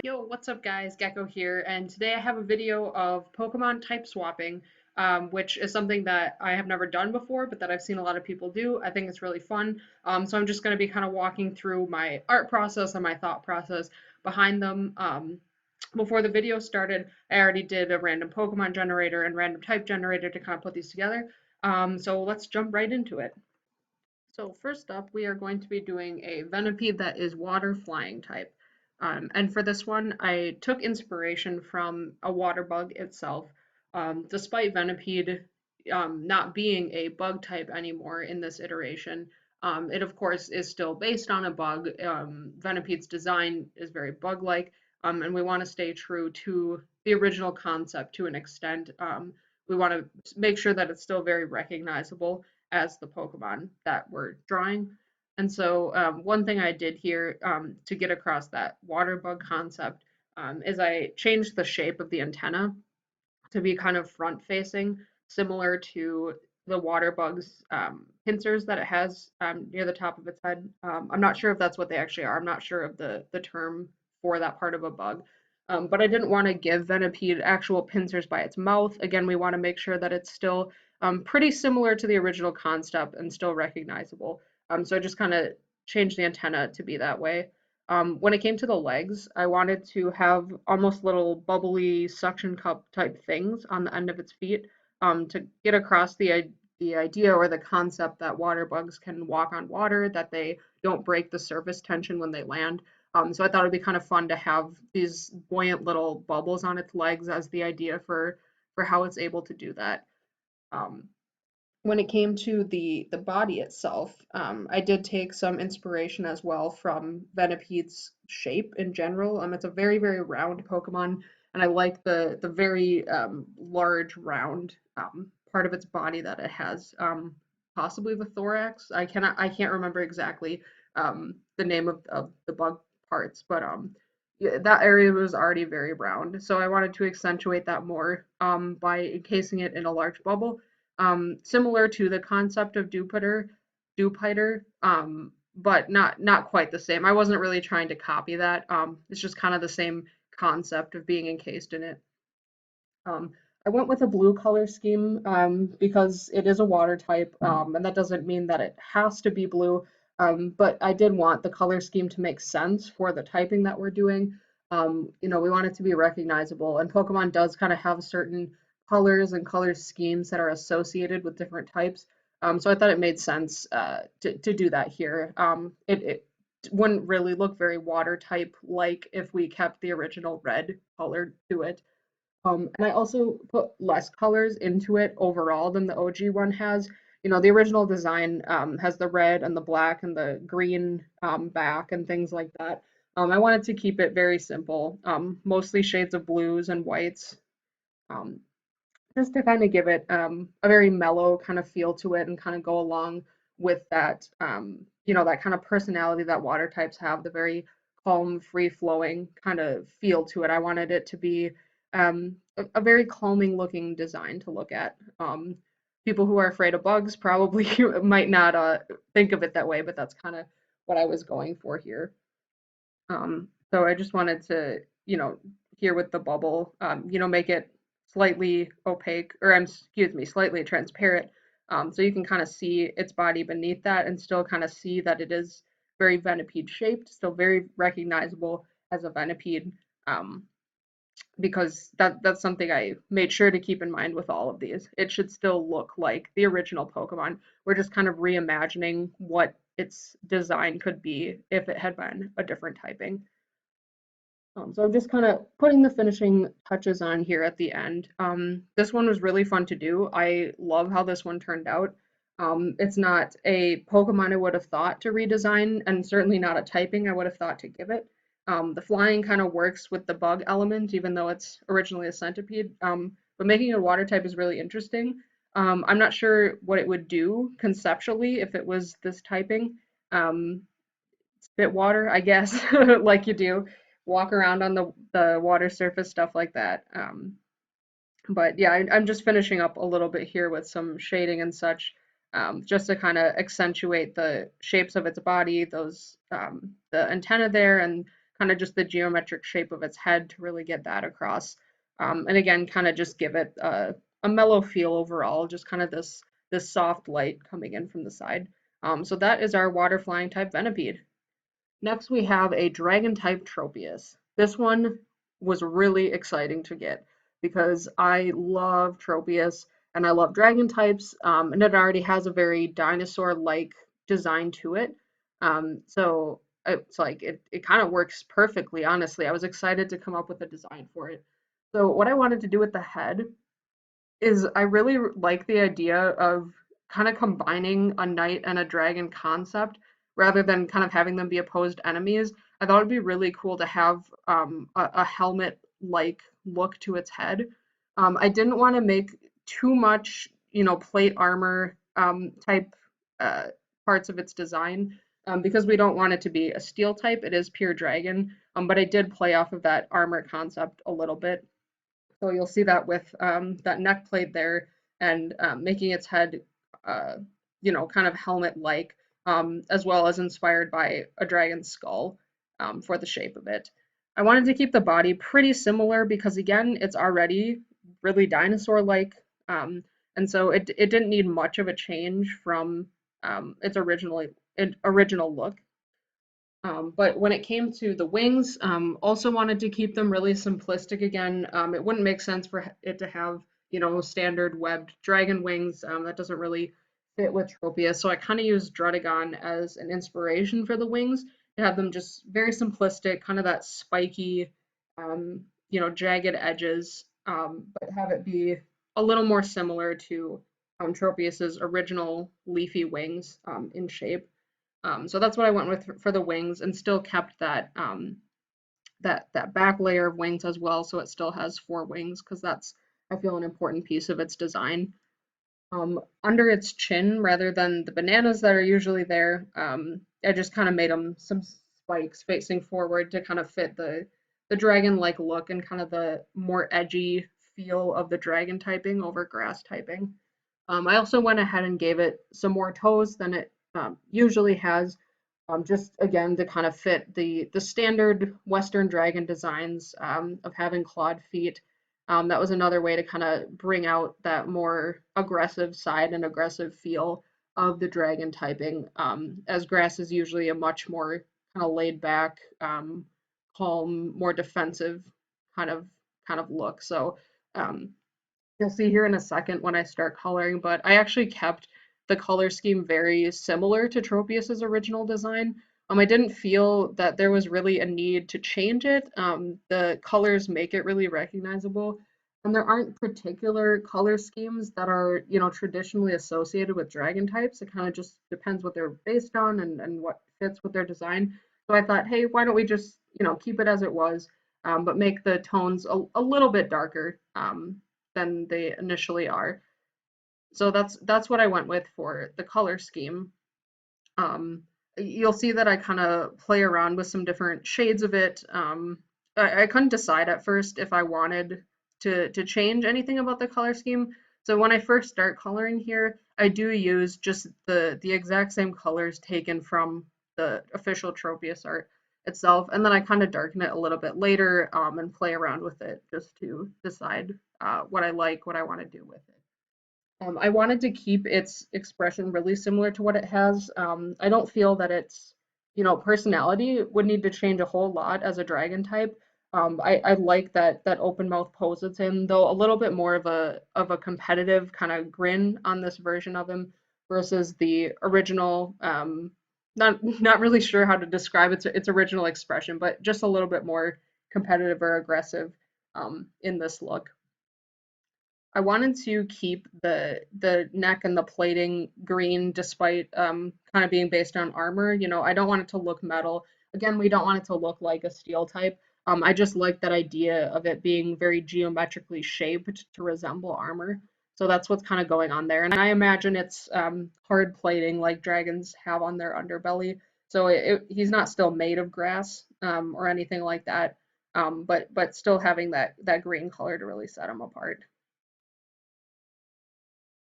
Yo, what's up guys? Gecko here, and today I have a video of Pokemon type swapping, which is something that I have never done before, but that I've seen a lot of people do. I think it's really fun. So I'm just going to be kind of walking through my art process and my thought process behind them. Before the video started, I already did a random Pokemon generator and random type generator to kind of put these together. So let's jump right into it. So first up, we are going to be doing a Venipede that is water flying type. And for this one, I took inspiration from a water bug itself. Despite Venipede not being a bug type anymore in this iteration, it of course is still based on a bug. Venipede's design is very bug-like, and we want to stay true to the original concept to an extent. We want to make sure that it's still very recognizable as the Pokemon that we're drawing. And so one thing I did here to get across that water bug concept is I changed the shape of the antenna to be kind of front facing, similar to the water bug's pincers that it has near the top of its head. I'm not sure if that's what they actually are. I'm not sure of the term for that part of a bug. But I didn't want to give Venipede actual pincers by its mouth. Again, we want to make sure that it's still pretty similar to the original concept and still recognizable. So I just kind of changed the antenna to be that way. When it came to the legs, I wanted to have almost little bubbly suction cup type things on the end of its feet to get across the idea or the concept that water bugs can walk on water, that they don't break the surface tension when they land. So I thought it'd be kind of fun to have these buoyant little bubbles on its legs as the idea for how it's able to do that. Um, when it came to the body itself, I did take some inspiration as well from Venipede's shape in general. It's a very round Pokemon, and I like the very large round part of its body that it has. Possibly the thorax. I can't remember exactly the name of the bug parts, but yeah, that area was already very round. So I wanted to accentuate that more by encasing it in a large bubble, similar to the concept of Dupiter, but not quite the same. I wasn't really trying to copy that. It's just kind of the same concept of being encased in it. Um, I went with a blue color scheme because it is a water type, and that doesn't mean that it has to be blue. But I did want the color scheme to make sense for the typing that we're doing. We want it to be recognizable, and Pokemon does kind of have certain colors and color schemes that are associated with different types. So I thought it made sense to do that here. It wouldn't really look very water type like if we kept the original red color to it. And I also put less colors into it overall than the OG one has. The original design has the red and the black and the green back and things like that. I wanted to keep it very simple, mostly shades of blues and whites, um, just to kind of give it a very mellow kind of feel to it and kind of go along with that, that kind of personality that water types have, the very calm, free-flowing kind of feel to it. I wanted it to be a very calming looking design to look at. People who are afraid of bugs probably might not think of it that way, but that's kind of what I was going for here. So I just wanted to, here with the bubble, make it slightly opaque, or excuse me, slightly transparent, so you can kind of see its body beneath that and still kind of see that it is very Venipede shaped, still very recognizable as a Venipede, because that's something I made sure to keep in mind with all of these. It should still look like the original Pokemon. We're just kind of reimagining what its design could be if it had been a different typing. So I'm just kind of putting the finishing touches on here at the end. This one was really fun to do. I love how this one turned out. It's not a Pokemon I would have thought to redesign, and certainly not a typing I would have thought to give it. The flying kind of works with the bug element, even though it's originally a centipede. But making it a water type is really interesting. I'm not sure what it would do conceptually if it was this typing. Um, Spit water, I guess, like you do, walk around on the water surface, stuff like that. But yeah, I'm just finishing up a little bit here with some shading and such, just to kind of accentuate the shapes of its body, the antenna there, and kind of just the geometric shape of its head to really get that across. And again, kind of just give it a mellow feel overall, just kind of this soft light coming in from the side. So that is our water flying type Venipede. Next, we have a dragon type Tropius. This one was really exciting to get because I love Tropius and I love dragon types, and it already has a very dinosaur-like design to it. So it's like it kind of works perfectly, honestly. I was excited to come up with a design for it. So what I wanted to do with the head is I really like the idea of kind of combining a knight and a dragon concept rather than kind of having them be opposed enemies. I thought it'd be really cool to have a helmet-like look to its head. I didn't want to make too much, plate armor type uh, parts of its design because we don't want it to be a steel type. It is pure dragon, but I did play off of that armor concept a little bit. So you'll see that with that neck plate there and making its head, uh, kind of helmet-like, as well as inspired by a dragon skull for the shape of it. I wanted to keep the body pretty similar because, again, it's already really dinosaur-like, and so it didn't need much of a change from its original look. But when it came to the wings, also wanted to keep them really simplistic again. It wouldn't make sense for it to have, standard webbed dragon wings. That doesn't really fit with Tropius. So I kind of used Drudagon as an inspiration for the wings to have them just very simplistic, kind of that spiky, jagged edges, but have it be a little more similar to Tropius's original leafy wings in shape. So that's what I went with for the wings, and still kept that back layer of wings as well, so it still has four wings because that's, I feel, an important piece of its design. Under its chin, rather than the bananas that are usually there, I just kind of made them some spikes facing forward to kind of fit the dragon-like look and kind of the more edgy feel of the dragon typing over grass typing. I also went ahead and gave it some more toes than it usually has, just again to kind of fit the standard Western dragon designs of having clawed feet. That was another way to kind of bring out that more aggressive side and aggressive feel of the dragon typing, as grass is usually a much more kind of laid back, calm, more defensive kind of kind of look. So um, you'll see here in a second when I start coloring, but I actually kept the color scheme very similar to Tropius's original design. I didn't feel that there was really a need to change it. The colors make it really recognizable, and there aren't particular color schemes that are, traditionally associated with dragon types. It kind of just depends what they're based on and what fits with their design. So I thought, hey, why don't we just, keep it as it was, but make the tones a little bit darker. Than they initially are. So that's what I went with for the color scheme. Um, you'll see that I kind of play around with some different shades of it. I couldn't decide at first if I wanted to change anything about the color scheme. So when I first start coloring here, I do use just the exact same colors taken from the official Tropius art itself, and then I kind of darken it a little bit later and play around with it just to decide what I like, what I want to do with it. I wanted to keep its expression really similar to what it has. I don't feel that its, personality would need to change a whole lot as a dragon type. I like that open mouth pose it's in, though a little bit more of a competitive kind of grin on this version of him versus the original. Not really sure how to describe its original expression, but just a little bit more competitive or aggressive in this look. I wanted to keep the neck and the plating green despite kind of being based on armor. I don't want it to look metal. Again, we don't want it to look like a steel type. I just like that idea of it being very geometrically shaped to resemble armor. So that's what's kind of going on there. And I imagine it's hard plating like dragons have on their underbelly. So he's not still made of grass or anything like that, but still having that green color to really set him apart.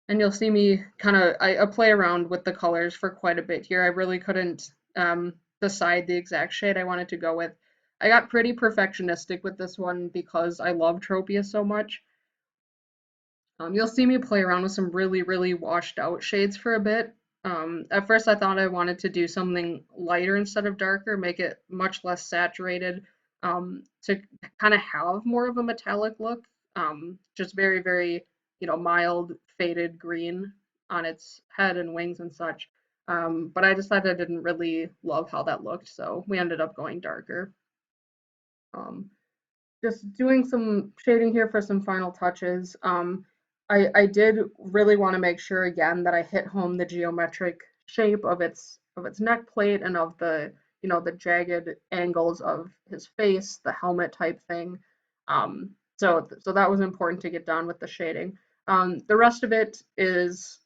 And you'll see me kind of I play around with the colors for quite a bit here. I really couldn't decide the exact shade I wanted to go with. I got pretty perfectionistic with this one because I love Tropius so much. You'll see me play around with some really, really washed out shades for a bit. At first, I thought I wanted to do something lighter instead of darker, make it much less saturated, to kind of have more of a metallic look. Just very, very, mild faded green on its head and wings and such. But I decided I didn't really love how that looked, so we ended up going darker. Um, just doing some shading here for some final touches. I did really want to make sure again that I hit home the geometric shape of its neck plate and of the the jagged angles of his face, the helmet type thing. So that was important to get done with the shading. The rest of it is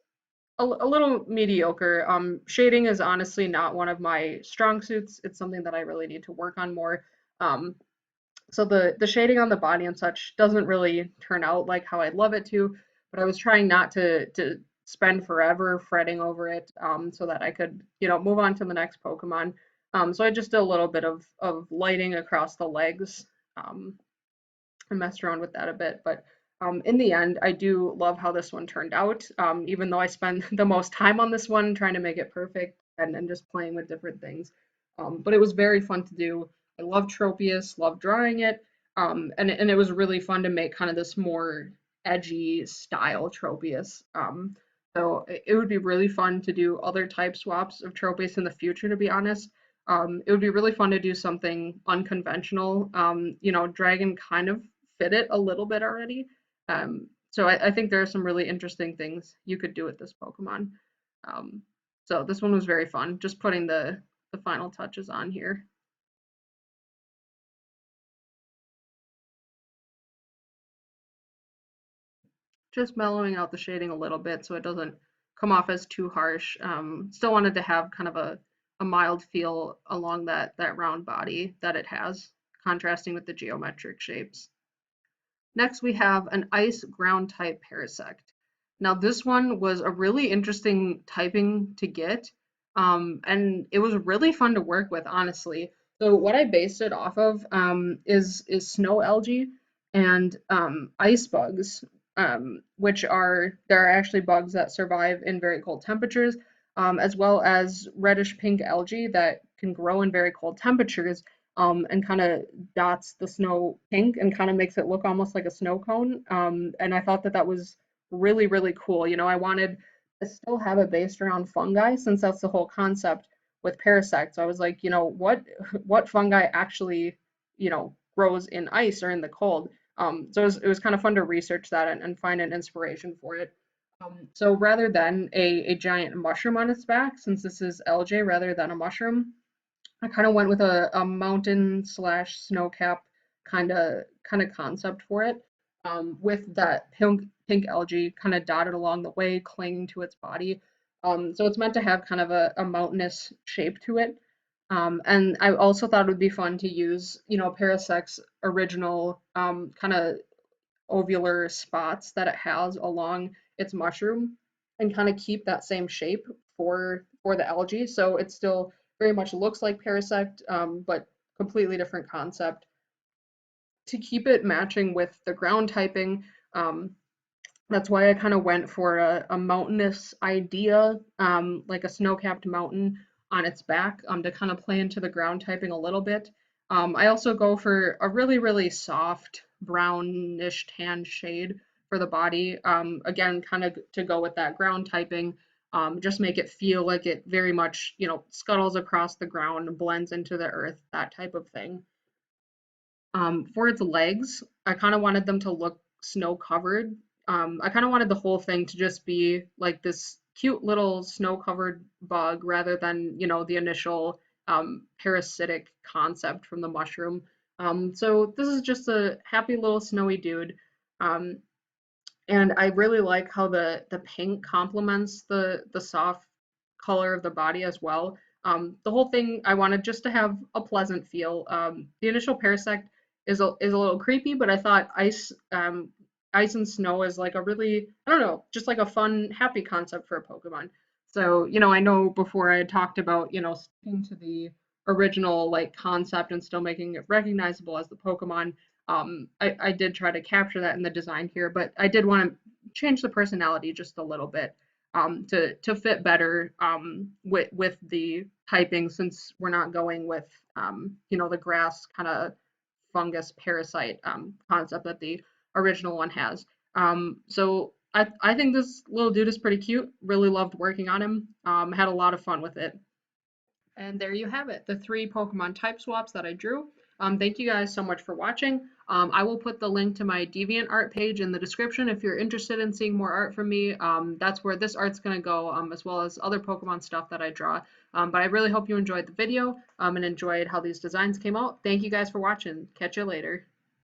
a little mediocre. Shading is honestly not one of my strong suits. It's something that I really need to work on more. Um, so the shading on the body and such doesn't really turn out like how I'd love it to, but I was trying not to spend forever fretting over it, so that I could, move on to the next Pokemon. So I just did a little bit of lighting across the legs, um, and messed around with that a bit. But in the end, I do love how this one turned out, even though I spend the most time on this one trying to make it perfect and just playing with different things. But it was very fun to do. I love Tropius, love drawing it, and it was really fun to make kind of this more edgy style Tropius. So it would be really fun to do other type swaps of Tropius in the future, to be honest. It would be really fun to do something unconventional. Dragon kind of fit it a little bit already. So I think there are some really interesting things you could do with this Pokemon. Um, so this one was very fun, just putting the final touches on here. Just mellowing out the shading a little bit so it doesn't come off as too harsh. Still wanted to have kind of a mild feel along that round body that it has, contrasting with the geometric shapes. Next, we have an ice ground type Parasect. Now, this one was a really interesting typing to get, and it was really fun to work with, honestly. So, what I based it off of is snow algae and ice bugs, which there are actually bugs that survive in very cold temperatures, as well as reddish pink algae that can grow in very cold temperatures, and kind of dots the snow pink and kind of makes it look almost like a snow cone. And I thought that that was really, really cool. I wanted to still have it based around fungi since that's the whole concept with parasites. So I was like, what fungi actually, grows in ice or in the cold. So it was kind of fun to research that and find an inspiration for it. So rather than a giant mushroom on its back, since this is LJ rather than a mushroom, I kind of went with a mountain slash snow cap kind of concept for it, with that pink algae kind of dotted along the way, clinging to its body. So it's meant to have kind of a mountainous shape to it. And I also thought it would be fun to use, Parasec's original kind of ovular spots that it has along its mushroom and kind of keep that same shape for the algae. So it still very much looks like Parasect, but completely different concept. To keep it matching with the ground typing, um, that's why I kind of went for a mountainous idea, like a snow-capped mountain on its back, to kind of play into the ground typing a little bit. I also go for a really, really soft brownish tan shade for the body. Again, kind of to go with that ground typing, just make it feel like it very much, scuttles across the ground, blends into the earth, that type of thing. For its legs, I kind of wanted them to look snow covered. I kind of wanted the whole thing to just be like this cute little snow covered bug rather than, the initial parasitic concept from the mushroom. So this is just a happy little snowy dude. Um, and I really like how the pink complements the soft color of the body as well. The whole thing I wanted just to have a pleasant feel. The initial Parasect is a little creepy, but I thought ice and snow is like a really, I don't know, just like a fun, happy concept for a Pokemon. So I know before I had talked about sticking to the original like concept and still making it recognizable as the Pokemon. I did try to capture that in the design here, but I did want to change the personality just a little bit to fit better with the typing, since we're not going with the grass kind of fungus parasite concept that the original one has. So I think this little dude is pretty cute. Really loved working on him. Had a lot of fun with it. And there you have it, the three Pokemon type swaps that I drew. Thank you guys so much for watching. I will put the link to my DeviantArt page in the description if you're interested in seeing more art from me. That's where this art's going to go, as well as other Pokemon stuff that I draw. But I really hope you enjoyed the video and enjoyed how these designs came out. Thank you guys for watching. Catch you later.